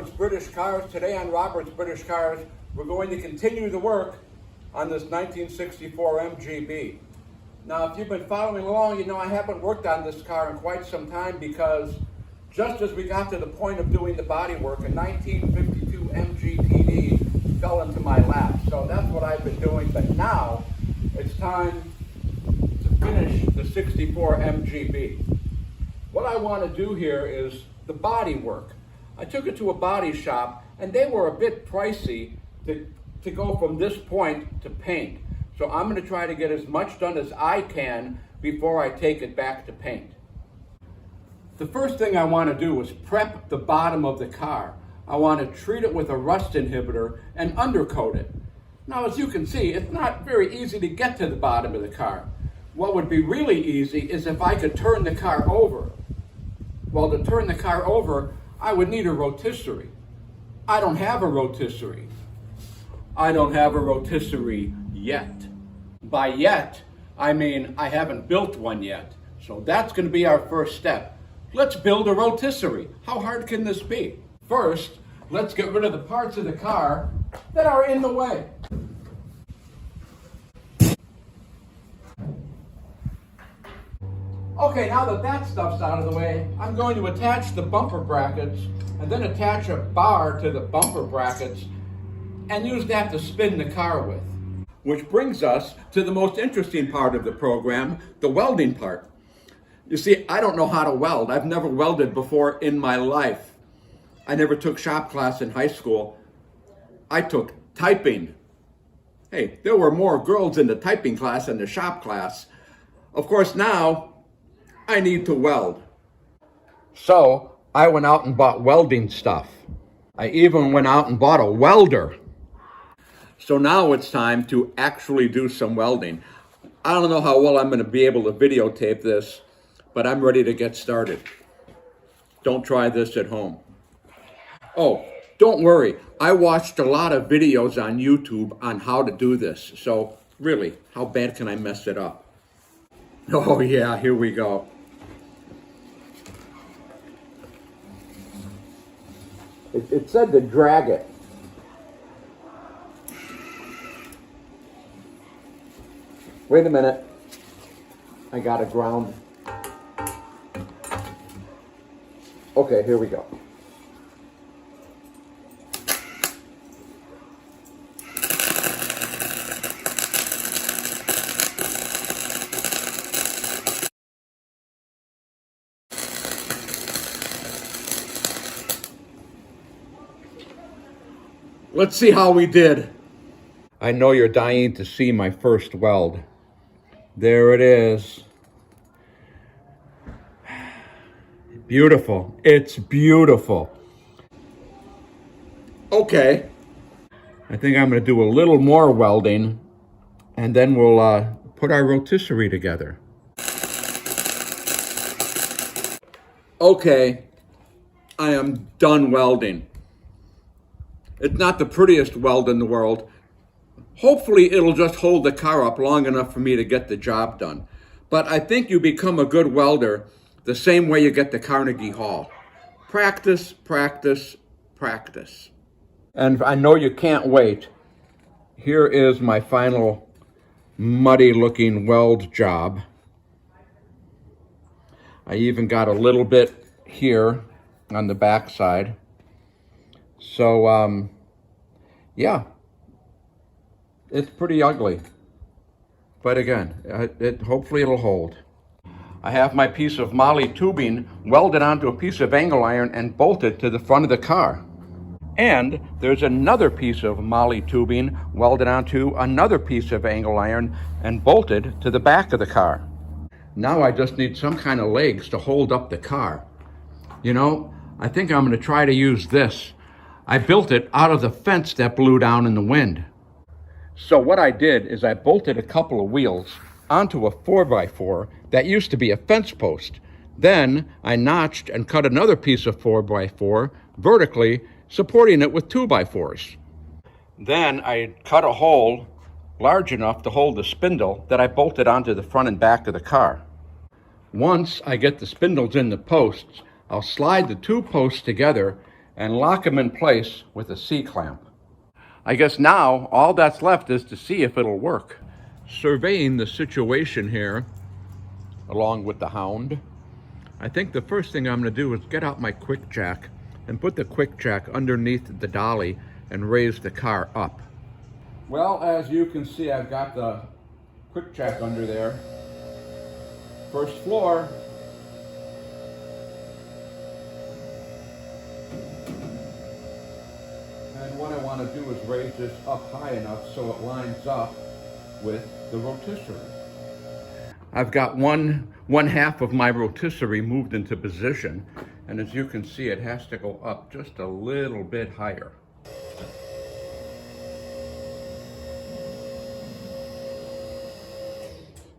Robert's British Cars. Today on Robert's British Cars, we're going to continue the work on this 1964 MGB. Now, if you've been following along, you know I haven't worked on this car in quite some time because just as we got to the point of doing the body work, a 1952 MGTD fell into my lap. So that's what I've been doing, but now it's time to finish the 64 MGB. What I want to do here is the body work. I took it to a body shop and they were a bit pricey to go from this point to paint. So I'm going to try to get as much done as I can before I take it back to paint. The first thing I want to do is prep the bottom of the car. I want to treat it with a rust inhibitor and undercoat it. Now, as you can see, it's not very easy to get to the bottom of the car. What would be really easy is if I could turn the car over. Well, to turn the car over, I would need a rotisserie. I don't have a rotisserie. I don't have a rotisserie yet. By yet, I mean I haven't built one yet. So that's going to be our first step. Let's build a rotisserie. How hard can this be? First, let's get rid of the parts of the car that are in the way. Okay, now that that stuff's out of the way, I'm going to attach the bumper brackets and then attach a bar to the bumper brackets and use that to spin the car with. Which brings us to the most interesting part of the program, the welding part. You see, I don't know how to weld. I've never welded before in my life. I never took shop class in high school. I took typing. Hey, there were more girls in the typing class than the shop class. Of course, now I need to weld. So I went out and bought welding stuff. I even went out and bought a welder. So now it's time to actually do some welding. I don't know how well I'm going to be able to videotape this, but I'm ready to get started. Don't try this at home. Oh, don't worry. I watched a lot of videos on YouTube on how to do this. So really, how bad can I mess it up? Oh yeah, here we go. It said to drag it. Wait a minute. I got a ground. Okay, here we go. Let's see how we did. I know you're dying to see my first weld. There it is. Beautiful. It's beautiful. Okay. I think I'm going to do a little more welding and then we'll put our rotisserie together. Okay. I am done welding. It's not the prettiest weld in the world. Hopefully it'll just hold the car up long enough for me to get the job done. But I think you become a good welder the same way you get the Carnegie Hall. Practice, practice, practice. And I know you can't wait. Here is my final muddy looking weld job. I even got a little bit here on the back side. So, yeah, it's pretty ugly, but again, hopefully it'll hold. I have my piece of moly tubing welded onto a piece of angle iron and bolted to the front of the car. And there's another piece of moly tubing welded onto another piece of angle iron and bolted to the back of the car. Now I just need some kind of legs to hold up the car. You know, I think I'm going to try to use this. I built it out of the fence that blew down in the wind. So what I did is I bolted a couple of wheels onto a 4x4 that used to be a fence post. Then I notched and cut another piece of 4x4 vertically, supporting it with 2x4s. Then I cut a hole large enough to hold the spindle that I bolted onto the front and back of the car. Once I get the spindles in the posts, I'll slide the two posts together and lock them in place with a C-clamp. I guess now all that's left is to see if it'll work. Surveying the situation here, along with the hound, I think the first thing I'm going to do is get out my quick jack and put the quick jack underneath the dolly and raise the car up. Well, as you can see, I've got the quick jack under there. First floor. And what I want to do is raise this up high enough so it lines up with the rotisserie. I've got one half of my rotisserie moved into position, and as you can see, it has to go up just a little bit higher.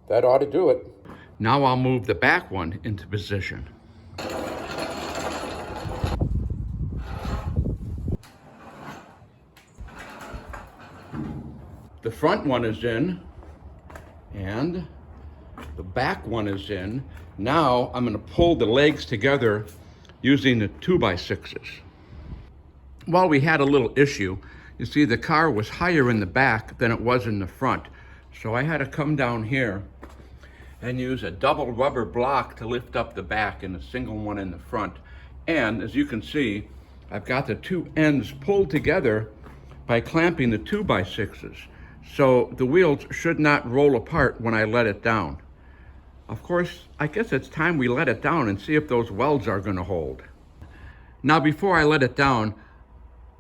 That ought to do it. Now I'll move the back one into position. The front one is in, and the back one is in. Now I'm going to pull the legs together using the 2x6s. Well, we had a little issue. You see, the car was higher in the back than it was in the front. So I had to come down here and use a double rubber block to lift up the back and a single one in the front. And as you can see, I've got the two ends pulled together by clamping the 2x6s. So the wheels should not roll apart when I let it down. Of course, I guess it's time we let it down and see if those welds are going to hold. Now, before I let it down,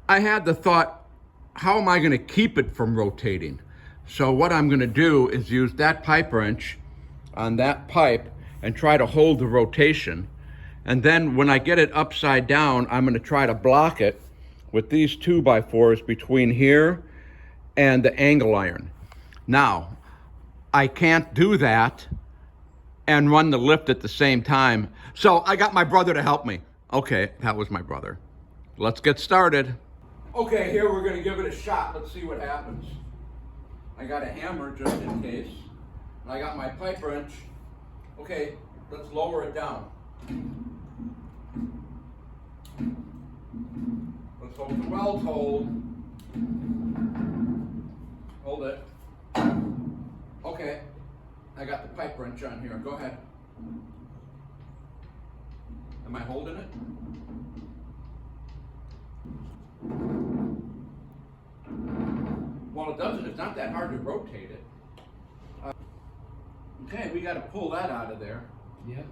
I had the thought, how am I going to keep it from rotating? So what I'm going to do is use that pipe wrench on that pipe and try to hold the rotation. And then when I get it upside down, I'm going to try to block it with these 2x4s between here and the angle iron. Now, I can't do that and run the lift at the same time. So I got my brother to help me. Okay, that was my brother. Let's get started. Okay, here we're gonna give it a shot. Let's see what happens. I got a hammer just in case. And I got my pipe wrench. Okay, let's lower it down. Let's hope the welds hold. Hold it. Okay, I got the pipe wrench on here. Go ahead. Am I holding it? Well, it doesn't. It's not that hard to rotate it. Okay, we got to pull that out of there. Yeah.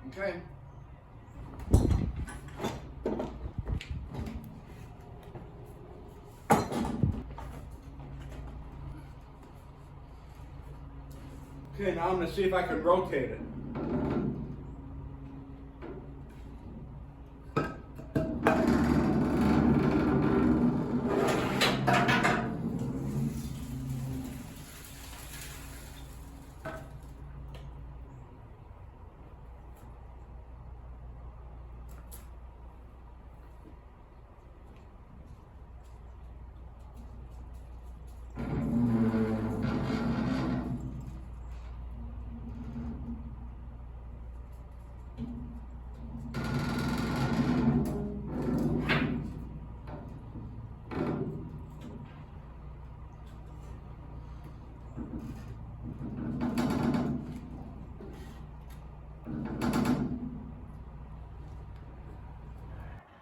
Okay. Okay, now I'm going to see if I can rotate it.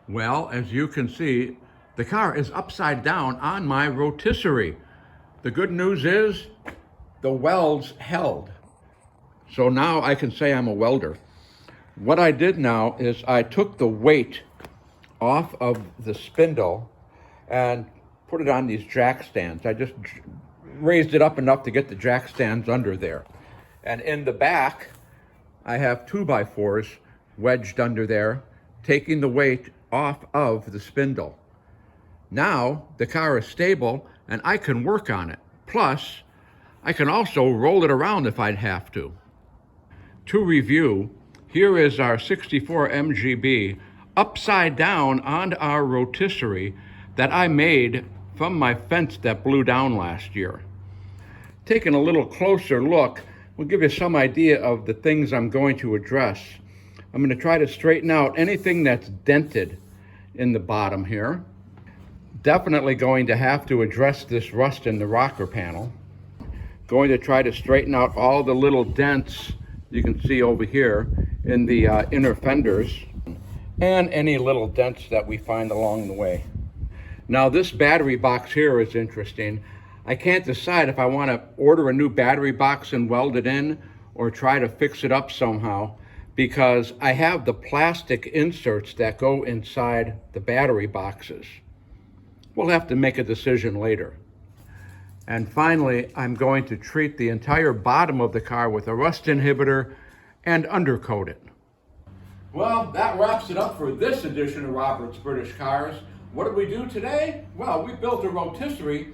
Well, as you can see, the car is upside down on my rotisserie. The good news is the welds held. So now I can say I'm a welder. What I did now is I took the weight off of the spindle and put it on these jack stands. I just raised it up enough to get the jack stands under there. And in the back, I have 2x4s wedged under there, taking the weight off of the spindle. Now the car is stable and I can work on it. Plus, I can also roll it around if I'd have to. To review, here is our 64 MGB upside down on our rotisserie that I made from my fence that blew down last year. taking a little closer look will give you some idea of the things I'm going to address. I'm going to try to straighten out anything that's dented in the bottom here. Definitely going to have to address this rust in the rocker panel. Going to try to straighten out all the little dents you can see over here in the inner fenders, and any little dents that we find along the way. Now this battery box here is interesting. I can't decide if I want to order a new battery box and weld it in or try to fix it up somehow, because I have the plastic inserts that go inside the battery boxes. We'll have to make a decision later. And finally, I'm going to treat the entire bottom of the car with a rust inhibitor and undercoat it. Well, that wraps it up for this edition of Robert's British Cars. What did we do today? Well, we built a rotisserie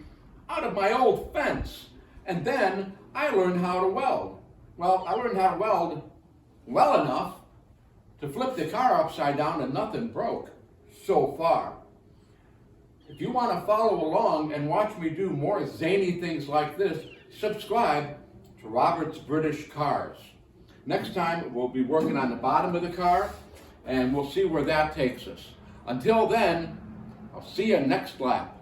out of my old fence, and then I learned how to weld. Well, I learned how to weld well enough to flip the car upside down and nothing broke so far. If you want to follow along and watch me do more zany things like this, subscribe to Robert's British Cars. Next time, we'll be working on the bottom of the car, and we'll see where that takes us. Until then, I'll see you next lap.